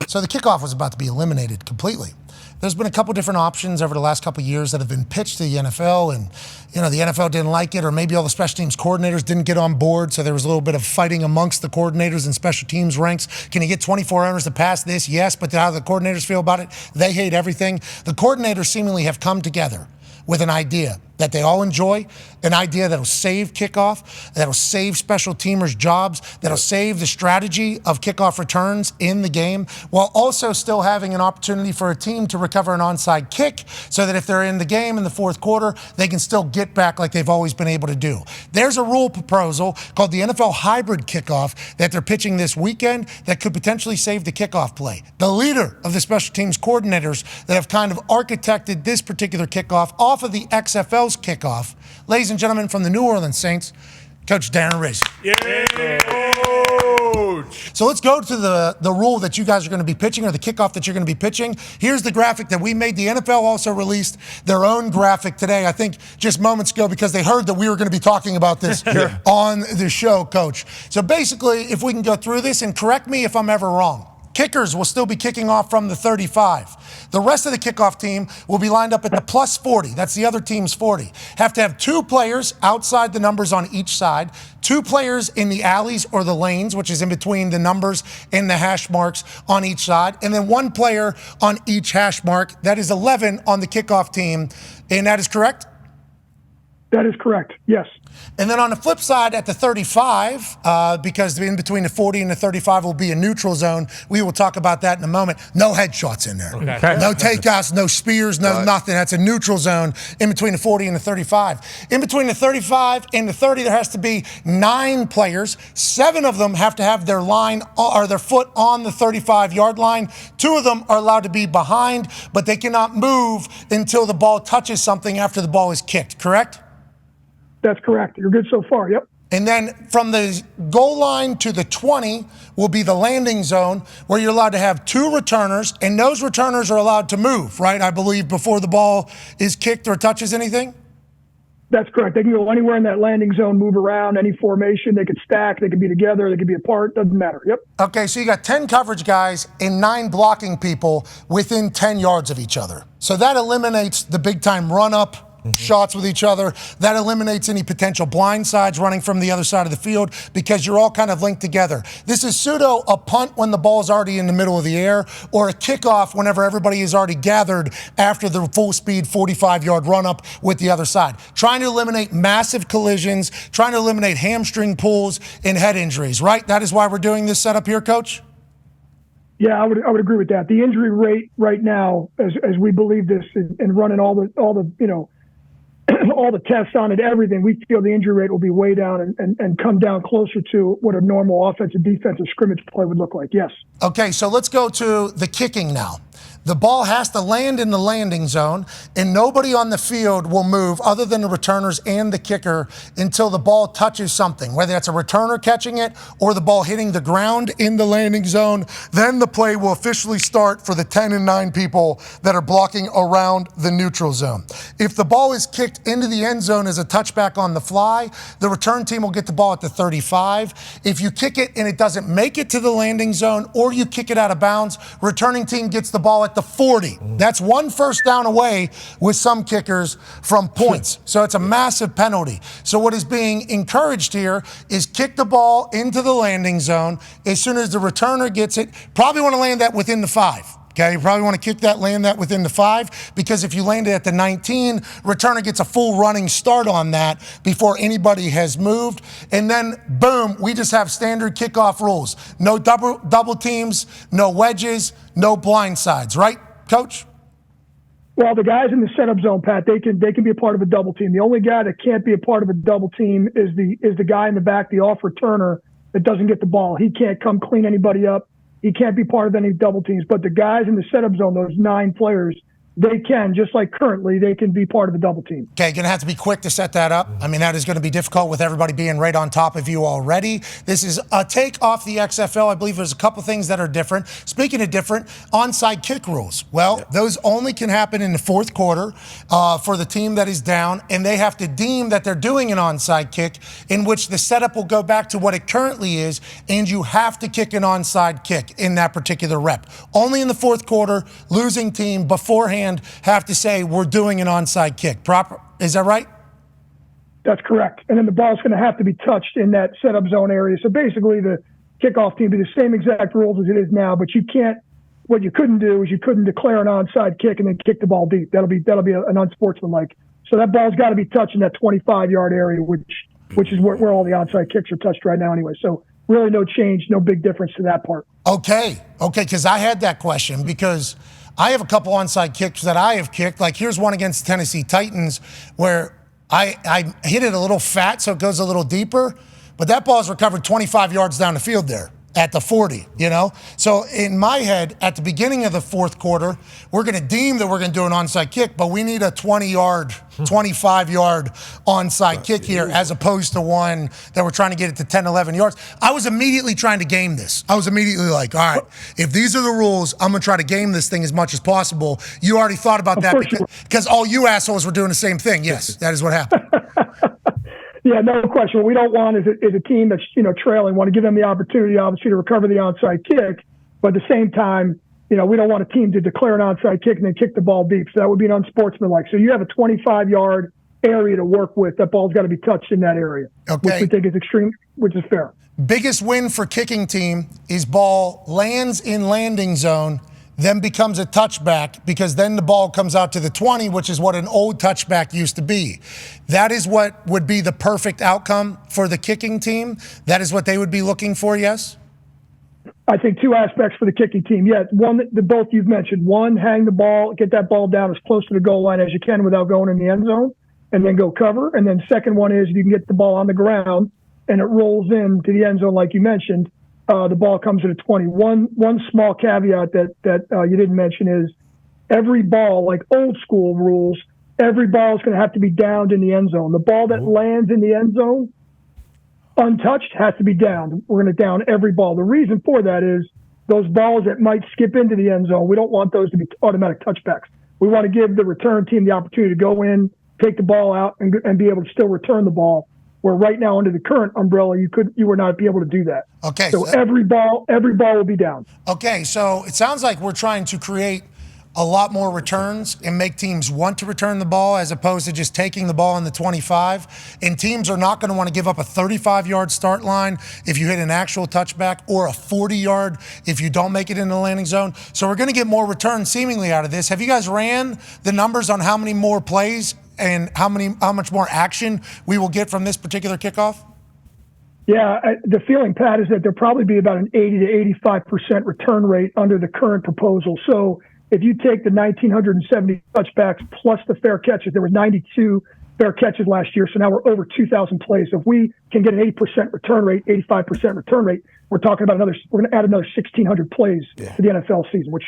So the kickoff was about to be eliminated completely. There's been a couple different options over the last couple of years that have been pitched to the NFL, and the NFL didn't like it, or maybe all the special teams coordinators didn't get on board, so there was a little bit of fighting amongst the coordinators and special teams ranks. Can you get 24 hours to pass this? Yes, but how do the coordinators feel about it? They hate everything. The coordinators seemingly have come together with an idea that they all enjoy, an idea that'll save kickoff, that'll save special teamers' jobs, that'll save the strategy of kickoff returns in the game, while also still having an opportunity for a team to recover an onside kick so that if they're in the game in the fourth quarter, they can still get back like they've always been able to do. There's a rule proposal called the NFL Hybrid Kickoff that they're pitching this weekend that could potentially save the kickoff play. The leader of the special teams coordinators that have kind of architected this particular kickoff off of the XFL's kickoff, ladies and gentlemen, from the New Orleans Saints, Coach Dahn. Yeah. So let's go to the rule that you guys are going to be pitching, or the kickoff that you're going to be pitching. Here's the graphic that we made. The NFL also released their own graphic today, I think just moments ago, because they heard that we were going to be talking about this on the show, Coach. So basically, if we can go through this, and correct me if I'm ever wrong, kickers will still be kicking off from the 35. The rest of the kickoff team will be lined up at the plus 40. That's the other team's 40. Have to have 2 players outside the numbers on each side, 2 players in the alleys or the lanes, which is in between the numbers and the hash marks on each side, and then 1 player on each hash mark. That is 11 on the kickoff team. And that is correct? That is correct, yes. And then on the flip side, at the 35, because in between the 40 and the 35 will be a neutral zone. We will talk about that in a moment. No headshots in there. Okay. No takeouts, no spears, nothing. That's a neutral zone in between the 40 and the 35. In between the 35 and the 30, there has to be 9 players. 7 of them have to have their line or their foot on the 35-yard line. 2 of them are allowed to be behind, but they cannot move until the ball touches something after the ball is kicked, correct? That's correct. You're good so far, yep. And then from the goal line to the 20 will be the landing zone, where you're allowed to have 2 returners, and those returners are allowed to move, right? I believe before the ball is kicked or touches anything? That's correct. They can go anywhere in that landing zone, move around, any formation. They could stack, they could be together, they could be apart, doesn't matter. Yep. Okay, so you got 10 coverage guys and 9 blocking people within 10 yards of each other. So that eliminates the big-time run-up, shots with each other. That eliminates any potential blind sides running from the other side of the field, because you're all kind of linked together. This is pseudo a punt when the ball's already in the middle of the air, or a kickoff whenever everybody is already gathered after the full speed 45-yard run up with the other side. Trying to eliminate massive collisions, trying to eliminate hamstring pulls and head injuries, right? That is why we're doing this setup here, Coach? Yeah, I would agree with that. The injury rate right now, as we believe this, and running all the all the tests on it, everything, we feel the injury rate will be way down and come down closer to what a normal offensive defensive scrimmage play would look like. Yes. Okay, so let's go to the kicking now. The ball has to land in the landing zone, and nobody on the field will move other than the returners and the kicker until the ball touches something, whether that's a returner catching it or the ball hitting the ground in the landing zone. Then the play will officially start for the 10 and 9 people that are blocking around the neutral zone. If the ball is kicked into the end zone as a touchback on the fly, the return team will get the ball at the 35. If you kick it and it doesn't make it to the landing zone, or you kick it out of bounds, returning team gets the ball at the 40. That's 1 first down away with some kickers from points. So it's a massive penalty. So what is being encouraged here is kick the ball into the landing zone as soon as the returner gets it. Probably want to land that within the 5. Okay, you probably want to kick that, land that within the 5, because if you land it at the 19, returner gets a full running start on that before anybody has moved. And then, boom, we just have standard kickoff rules. No double teams, no wedges, no blind sides, right, Coach? Well, the guys in the setup zone, Pat, they can be a part of a double team. The only guy that can't be a part of a double team is the guy in the back, the off returner, that doesn't get the ball. He can't come clean anybody up. He can't be part of any double teams. But the guys in the setup zone, those 9 players, they can, just like currently, they can be part of the double team. Okay, going to have to be quick to set that up. I mean, that is going to be difficult with everybody being right on top of you already. This is a take off the XFL. I believe there's a couple things that are different. Speaking of different, onside kick rules. Well, those only can happen in the fourth quarter for the team that is down, and they have to deem that they're doing an onside kick in which the setup will go back to what it currently is, and you have to kick an onside kick in that particular rep. Only in the fourth quarter, losing team beforehand have to say we're doing an onside kick. Proper? Is that right? That's correct. And then the ball's going to have to be touched in that setup zone area. So basically, the kickoff team do the same exact rules as it is now, but you can't. What you couldn't do is you couldn't declare an onside kick and then kick the ball deep. That'll be an unsportsmanlike. So that ball's got to be touched in that 25-yard area, which is where all the onside kicks are touched right now anyway. So really no change, no big difference to that part. Okay, because I had that question because I have a couple onside kicks that I have kicked. Like here's one against Tennessee Titans where I hit it a little fat so it goes a little deeper, but that ball is recovered 25 yards down the field there at the 40, you know? So in my head, at the beginning of the fourth quarter, we're going to deem that we're going to do an onside kick, but we need a 20-yard, 25-yard onside kick here as opposed to one that we're trying to get it to 10, 11 yards. I was immediately trying to game this. I was immediately like, all right, if these are the rules, I'm going to try to game this thing as much as possible. You already thought about that because all you assholes were doing the same thing. Yes, that is what happened. Yeah, no question. What we don't want is a team that's, trailing. Want to give them the opportunity, obviously, to recover the onside kick. But at the same time, we don't want a team to declare an onside kick and then kick the ball deep. So that would be an unsportsmanlike. So you have a 25-yard area to work with. That ball's got to be touched in that area, which we think is extreme, which is fair. Biggest win for kicking team is ball lands in landing zone, then becomes a touchback because then the ball comes out to the 20, which is what an old touchback used to be. That is what would be the perfect outcome for the kicking team. That is what they would be looking for, yes? I think two aspects for the kicking team. Yeah, one, the both you've mentioned. One, hang the ball, get that ball down as close to the goal line as you can without going in the end zone, and then go cover. And then second one is you can get the ball on the ground and it rolls into the end zone like you mentioned. The ball comes at a 20. One small caveat that you didn't mention is every ball, like old school rules, every ball is going to have to be downed in the end zone. The ball that lands in the end zone, untouched, has to be downed. We're going to down every ball. The reason for that is those balls that might skip into the end zone, we don't want those to be automatic touchbacks. We want to give the return team the opportunity to go in, take the ball out, and be able to still return the ball. Where right now under the current umbrella, you would not be able to do that. Okay. So every ball will be down. Okay, so it sounds like we're trying to create a lot more returns and make teams want to return the ball as opposed to just taking the ball in the 25. And teams are not going to want to give up a 35-yard start line if you hit an actual touchback or a 40-yard if you don't make it in the landing zone. So we're going to get more returns seemingly out of this. Have you guys ran the numbers on how many more plays and how much more action we will get from this particular kickoff? Yeah, the feeling, Pat, is that there'll probably be about an 80 to 85% return rate under the current proposal. So if you take the 1,970 touchbacks plus the fair catches, there were 92 fair catches last year, so now we're over 2,000 plays. So if we can get an 80% return rate, 85% return rate, we're talking about we're going to add another 1,600 plays to the NFL season, which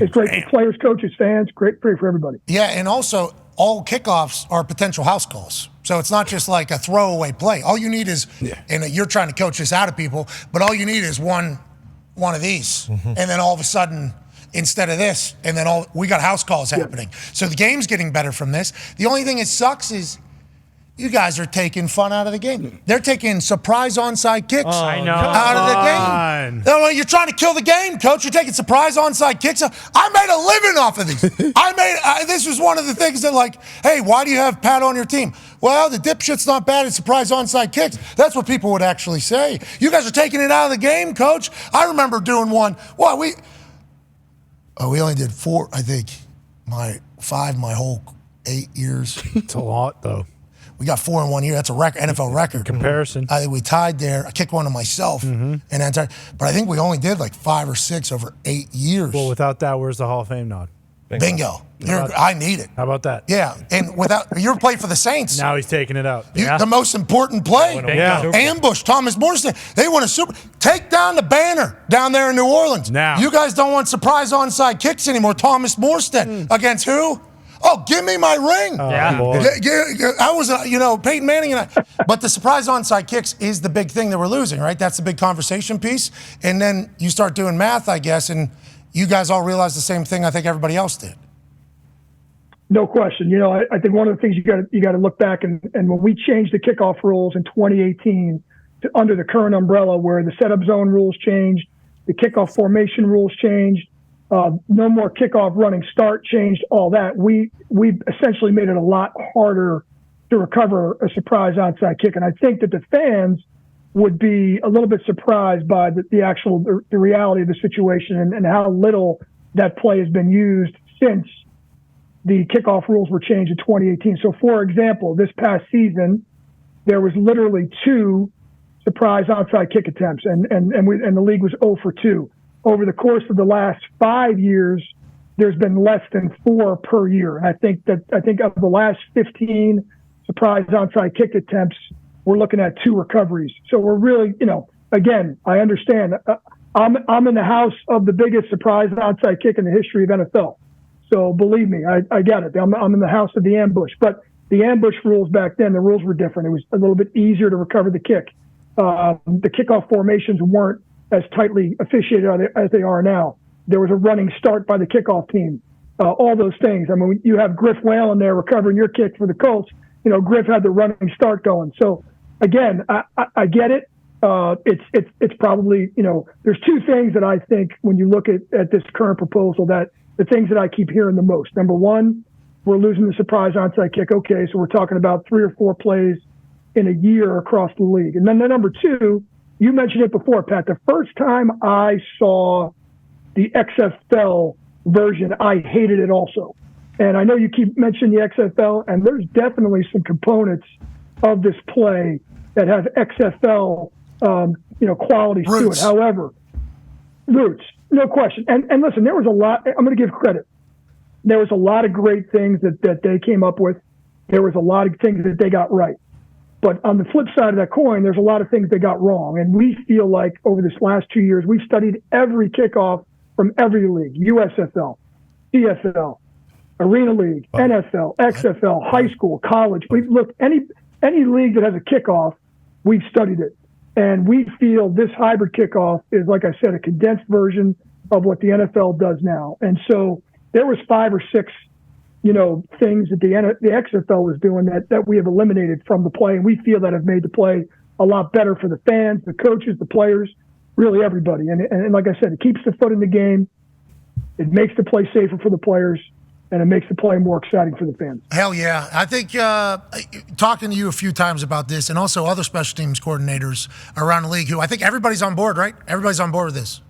is great for players, coaches, fans, great for everybody. Yeah, and also all kickoffs are potential house calls. So it's not just like a throwaway play. All you need is, and you're trying to coach this out of people, but all you need is one of these, and then all of a sudden, instead of this, and then we got house calls happening. So the game's getting better from this. The only thing that sucks is you guys are taking fun out of the game. They're taking surprise onside kicks out of the game. No, you're trying to kill the game, coach. You're taking surprise onside kicks. I made a living off of these. This was one of the things that hey, why do you have Pat on your team? Well, the dipshit's not bad at surprise onside kicks. That's what people would actually say. You guys are taking it out of the game, coach. I remember doing one. Well, we only did 4, I think, my whole 8 years. It's a lot, though. We got 4 in 1 year. That's a record, NFL record. Comparison. I think we tied there. I kicked one of myself, but I think we only did 5 or 6 over 8 years. Well, without that, where's the Hall of Fame nod? Bingo. I need it. How about that? Yeah, and without you play for the Saints. Now he's taking it out. The most important play. Ambush, Thomas Morrison. They want to take down the banner down there in New Orleans. Now. You guys don't want surprise onside kicks anymore. Thomas Morrison against who? Oh, give me my ring. I was, Peyton Manning and I. But the surprise onside kicks is the big thing that we're losing, right? That's the big conversation piece. And then you start doing math, I guess, and you guys all realize the same thing I think everybody else did. No question. I think one of the things you got to look back and when we changed the kickoff rules in 2018 under the current umbrella, where the setup zone rules changed, the kickoff formation rules changed, no more kickoff running start changed, all that. We essentially made it a lot harder to recover a surprise onside kick, and I think that the fans would be a little bit surprised by the reality of the situation and how little that play has been used since the kickoff rules were changed in 2018. So, for example, this past season, there was literally 2 surprise onside kick attempts, and the league was 0 for 2. Over the course of the last 5 years, there's been less than 4 per year. And I think of the last 15 surprise onside kick attempts, we're looking at 2 recoveries. So we're really, again, I understand. I'm in the house of the biggest surprise onside kick in the history of NFL. So believe me, I get it. I'm in the house of the ambush. But the ambush rules back then, the rules were different. It was a little bit easier to recover the kick. The kickoff formations weren't as tightly officiated as they are now. There was a running start by the kickoff team. All those things. I mean, you have Griff Whalen there recovering your kick for the Colts. Griff had the running start going. So again, I get it. It's probably, there's 2 things that I think when you look at this current proposal, that the things that I keep hearing the most. Number one, we're losing the surprise onside kick. Okay, so we're talking about 3 or 4 plays in a year across the league. And then the number 2, you mentioned it before, Pat. The first time I saw the XFL version, I hated it also. And I know you keep mentioning the XFL, and there's definitely some components of this play that have XFL, qualities to it. However, roots, no question. And listen, there was a lot. I'm going to give credit. There was a lot of great things that they came up with. There was a lot of things that they got right. But on the flip side of that coin, there's a lot of things they got wrong. And we feel like over this last 2 years, we've studied every kickoff from every league: USFL, CFL, Arena League, NFL, XFL, high school, college. We've looked any league that has a kickoff, we've studied it. And we feel this hybrid kickoff is, like I said, a condensed version of what the NFL does now. And so there was 5 or 6, things that the XFL was doing that we have eliminated from the play. And we feel that have made the play a lot better for the fans, the coaches, the players, really everybody. And like I said, it keeps the foot in the game. It makes the play safer for the players, and it makes the play more exciting for the fans. Hell yeah. I think talking to you a few times about this, and also other special teams coordinators around the league, who I think everybody's on board, right? Everybody's on board with this.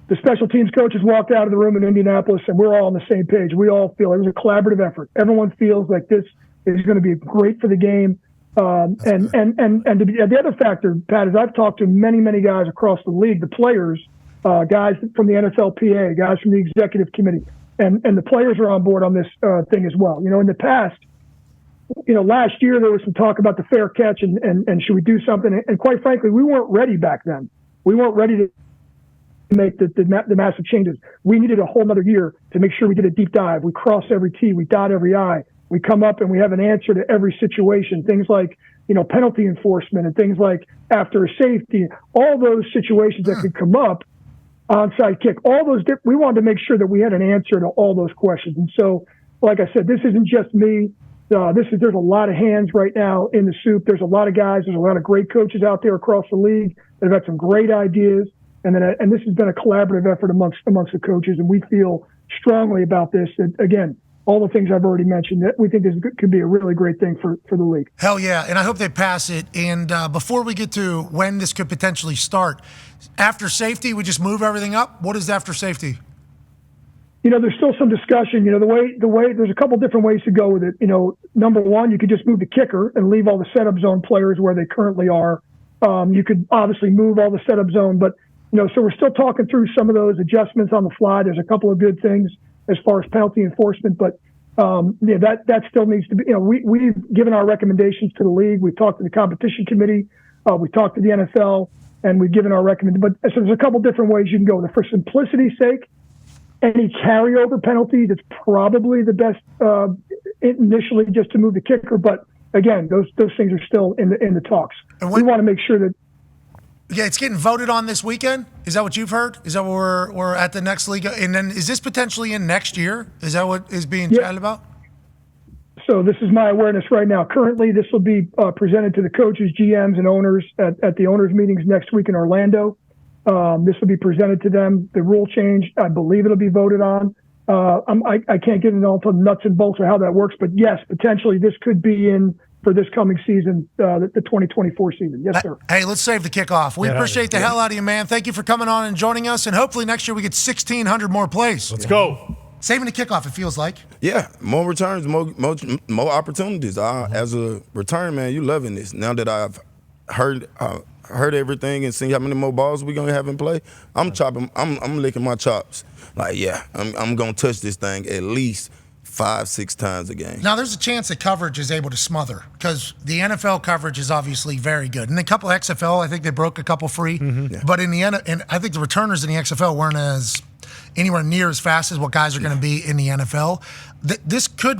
The special teams coaches walked out of the room in Indianapolis, and we're all on the same page. We all feel it was a collaborative effort. Everyone feels like this is going to be great for the game. And the other factor, Pat, is I've talked to many guys across the league, the players, guys from the NFLPA, guys from the executive committee, and the players are on board on this thing as well. In the past, last year there was some talk about the fair catch and should we do something? And quite frankly, we weren't ready back then. We weren't ready to make the massive changes. We needed a whole nother year to make sure we did a deep dive. We cross every T, we dot every I. We come up and we have an answer to every situation. Things like, penalty enforcement and things like after a safety, all those situations that could come up, onside kick, all those, we wanted to make sure that we had an answer to all those questions. And so, like I said, this isn't just me. There's a lot of hands right now in the soup. There's a lot of guys. There's a lot of great coaches out there across the league that have had some great ideas. And this has been a collaborative effort amongst the coaches, and we feel strongly about this. And again, all the things I've already mentioned, that we think this could be a really great thing for the league. Hell yeah, and I hope they pass it. And before we get to when this could potentially start, after safety, we just move everything up? What is after safety? There's still some discussion. The way there's a couple different ways to go with it. Number one, you could just move the kicker and leave all the setup zone players where they currently are. You could obviously move all the setup zone, but so we're still talking through some of those adjustments on the fly. There's a couple of good things as far as penalty enforcement. But yeah, that still needs to be. We've given our recommendations to the league. We've talked to the competition committee. We talked to the NFL, and we've given our recommendations. But so there's a couple different ways you can go. For simplicity's sake, any carryover penalties, it's probably the best initially just to move the kicker. But again, those things are still in the talks. And we want to make sure that. Yeah, it's getting voted on this weekend. Is that what you've heard? Is that what we're at the next league? And then is this potentially in next year? Is that what is being chatted about? So this is my awareness right now. Currently, this will be presented to the coaches, GMs, and owners at the owners' meetings next week in Orlando. This will be presented to them. The rule change, I believe it'll be voted on. I can't get into all the nuts and bolts of how that works, but yes, potentially this could be in for this coming season, the 2024 season. Yes, sir. Hey, let's save the kickoff. We appreciate the hell out of you, man. Thank you for coming on and joining us, and hopefully next year we get 1,600 more plays. Let's go. Saving the kickoff, it feels like. Yeah, more returns, more opportunities. As a return man, you loving this. Now that I've heard everything and seen how many more balls we're gonna have in play, I'm licking my chops. Like, yeah, I'm gonna touch this thing at least 5-6 times a game. Now, there's a chance that coverage is able to smother because the NFL coverage is obviously very good. And a couple of XFL, I think they broke a couple free. Yeah. But in the end, and I think the returners in the XFL weren't anywhere near as fast as what guys are going to be in the NFL. This could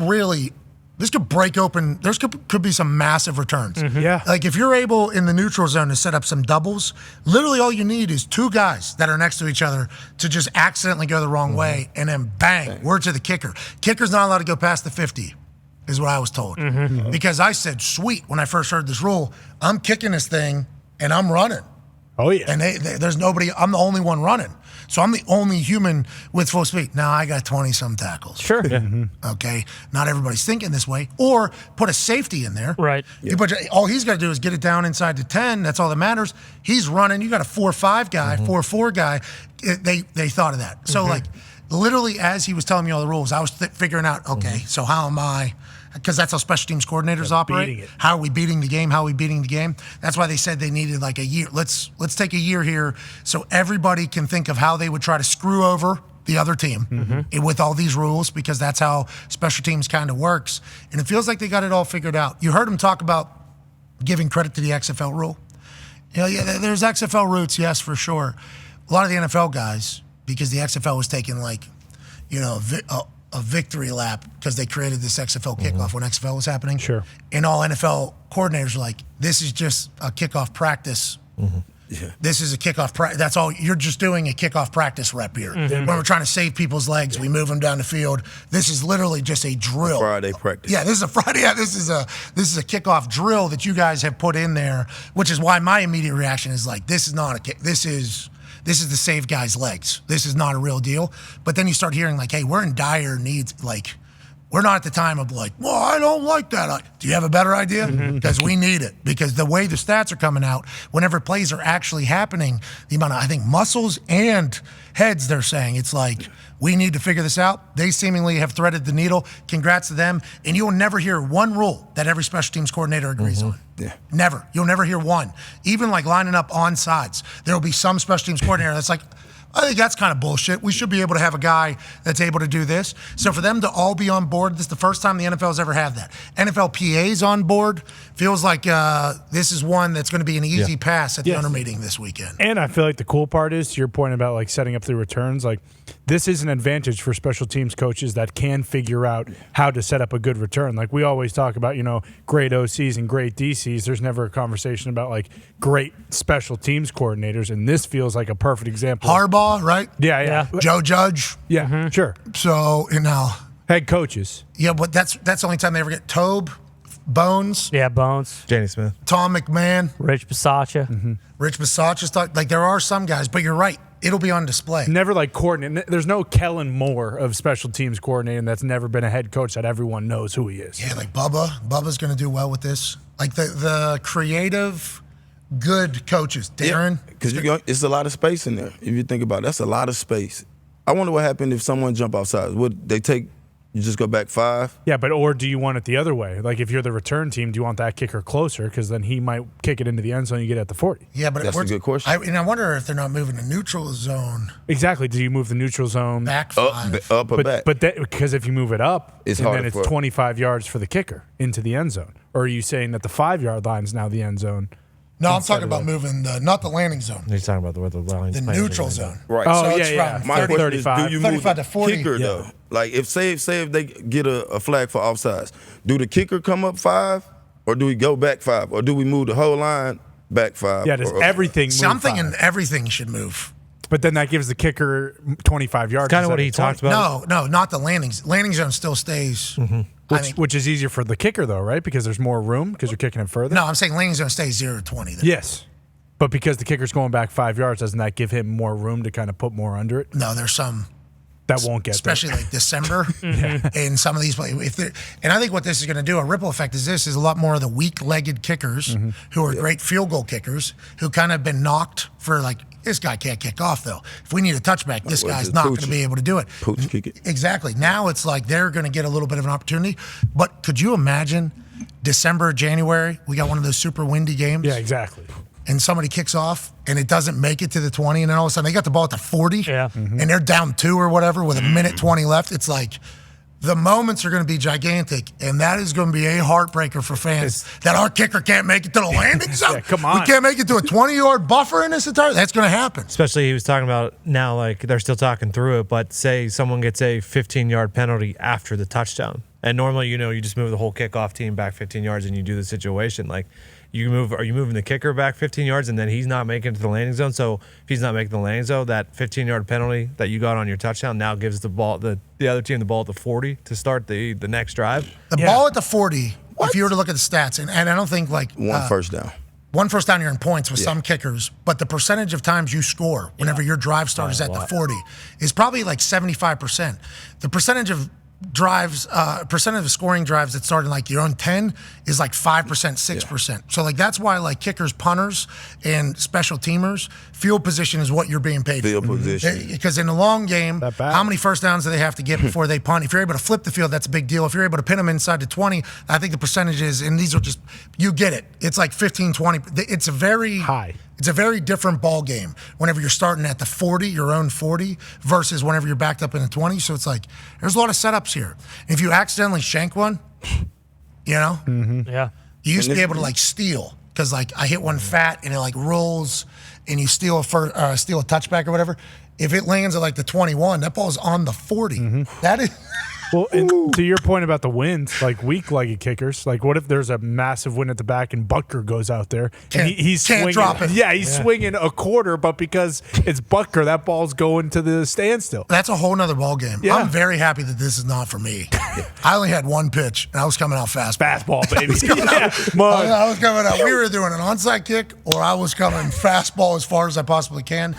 break open. There could be some massive returns. Mm-hmm. Yeah. Like if you're able in the neutral zone to set up some doubles, literally all you need is two guys that are next to each other to just accidentally go the wrong way, and then bang, we're to the kicker. Kicker's not allowed to go past the 50, is what I was told. Mm-hmm. Because I said, sweet, when I first heard this rule, I'm kicking this thing and I'm running. Oh, yeah. And there's nobody, I'm the only one running. So I'm the only human with full speed. Now I got 20-some tackles. Sure. Yeah. Okay. Not everybody's thinking this way. Or put a safety in there. Right. All he's got to do is get it down inside the 10. That's all that matters. He's running. You got a 4-5 guy, 4-4 guy. They thought of that. So like literally as he was telling me all the rules, I was figuring out, okay, so how am I? Because that's how special teams coordinators operate. How are we beating the game? How are we beating the game? That's why they said they needed like a year. Let's take a year here so everybody can think of how they would try to screw over the other team with all these rules, because that's how special teams kind of works. And it feels like they got it all figured out. You heard him talk about giving credit to the XFL rule. There's XFL roots, yes, for sure. A lot of the NFL guys, because the XFL was taking like, a victory lap because they created this XFL kickoff when XFL was happening. Sure. And all NFL coordinators are like, this is just a kickoff practice. Yeah. This is a kickoff practice. That's all. You're just doing a kickoff practice rep here. When we're trying to save people's legs, we move them down the field. This is literally just a drill. Friday practice. Yeah, this is a Friday. Yeah, this is a kickoff drill that you guys have put in there, which is why my immediate reaction is like, this is not a kick. This is to save guys' legs. This is not a real deal. But then you start hearing like, hey, we're in dire needs. Like, we're not at the time of like, well, I don't like that. Do you have a better idea? Because we need it. Because the way the stats are coming out, whenever plays are actually happening, the amount of, I think, muscles and heads they're saying, it's like, we need to figure this out. They seemingly have threaded the needle. Congrats to them. And you will never hear one rule that every special teams coordinator agrees on. Yeah. Never. You'll never hear one. Even like lining up on sides. There will be some special teams coordinator that's like, I think that's kind of bullshit. We should be able to have a guy that's able to do this. So for them to all be on board, this is the first time the NFL's ever had that. NFLPA's on board. Feels like this is one that's going to be an easy pass at the owner meeting this weekend. And I feel like the cool part is, to your point about like setting up the returns, like this is an advantage for special teams coaches that can figure out how to set up a good return. Like we always talk about, great OCs and great DCs. There's never a conversation about like great special teams coordinators, and this feels like a perfect example. Harbaugh, right? Yeah. Joe Judge. Yeah, sure. So, head coaches. Yeah, but that's the only time they ever get Tobe, Bones. Yeah, Bones. Danny Smith. Tom McMahon. Rich Bisaccia. Rich Bisaccia. Like, there are some guys, but you're right. It'll be on display. Never like coordinating. There's no Kellen Moore of special teams coordinating that's never been a head coach that everyone knows who he is. Yeah, like Bubba. Bubba's going to do well with this. Like the creative, good coaches. Darren. Because it's a lot of space in there. If you think about it, that's a lot of space. I wonder what happened if someone jump outside. Would they take You just go back 5. Yeah, but or do you want it the other way? Like if you're the return team, do you want that kicker closer? Because then he might kick it into the end zone and you get at the 40. Yeah, but That's a good question. I wonder if they're not moving the neutral zone Exactly. Do you move the neutral zone back 5. Up or back. But because if you move it up, It's and then harder it's for- 25 yards for the kicker into the end zone. Or are you saying that the 5-yard line is now the end zone? No, I'm talking about moving not the landing zone, He's talking about where the line's the playing neutral right zone. Right. Oh, So yeah, it's yeah. from My question 35. is, do you move 35 the to 40? kicker, though? Like, if say if they get a flag for offsides, do the kicker come up 5, or do we go back 5, or do we move the whole line back 5? Yeah, does or- everything move See, I'm 5? thinking everything should move. But then that gives the kicker 25 yards. Kind of instead what he 20. talked about. No, not the landings. Landing zone still stays. I think, Which is easier for the kicker, though, right? Because there's more room because you're kicking it further. no, I'm saying landing zone stays 0 to 20. Then. Yes. But because the kicker's going back 5 yards, doesn't that give him more room to kind of put more under it? No, there's some. That won't get Especially there. like December in some of these plays. And I think what this is going to do, a ripple effect is a lot more of the weak-legged kickers who are great field goal kickers who kind of been knocked for like, this guy can't kick off though. If we need a touchback, this Well, guy's just not going pooch to be able to do it. Pooch kick it. Exactly. Now it's like they're going to get a little bit of an opportunity. But could you imagine December, January, we got one of those super windy games? Yeah, exactly. And somebody kicks off and it doesn't make it to the 20, and then all of a sudden they got the ball at the 40 Yeah. and they're down 2 or whatever with a minute 20 left. It's like the moments are going to be gigantic, and that is going to be a heartbreaker for fans that our kicker can't make it to the landing zone. Yeah, come on. We can't make it to a 20-yard buffer in this entire. That's going to happen. Especially he was talking about now, like they're still talking through it, but say someone gets a 15-yard penalty after the touchdown. And normally, you just move the whole kickoff team back 15 yards and you do the situation. Like, are you moving the kicker back 15 yards and then he's not making it to the landing zone? So if he's not making the landing zone, that 15-yard penalty that you got on your touchdown now gives the other team the ball at the 40 to start the next drive. The ball at the 40, if you were to look at the stats, and I don't think like One first down. one first down you're in points with some kickers, but the percentage of times you score whenever your drive start is at the 40 is probably like 75%. The percentage of drives, percentage of scoring drives that start in like your own 10 is like 5%, 6%. So like that's why like kickers, punters, and special teamers, field position is what you're being paid Field for. position. Because in the long game, That bad. how many first downs do they have to get before they punt? If you're able to flip the field, that's a big deal. If you're able to pin them inside the 20, I think the percentages, and these are just, you get it. It's like 15, 20. It's a very High. It's a very different ball game whenever you're starting at the 40, your own 40, versus whenever you're backed up in the 20. So it's like, there's a lot of setups here. If you accidentally shank one, Yeah. you used to be able to like steal because like I hit one fat and it like rolls and you steal a touchback or whatever. If it lands at like the 21, that ball's on the 40. That is. Well, and to your point about the wind, like weak-legged kickers, like what if there's a massive wind at the back and Butker goes out there and he's Can't swinging? drop it. Yeah, he's swinging a quarter, but because it's Butker, that ball's going to the standstill. That's a whole nother ball game. Yeah. I'm very happy that this is not for me. I only had one pitch and I was coming out fastball. Fastball, baby. Yeah, mud. I was coming out. We were doing an onside kick or I was coming fastball as far as I possibly can.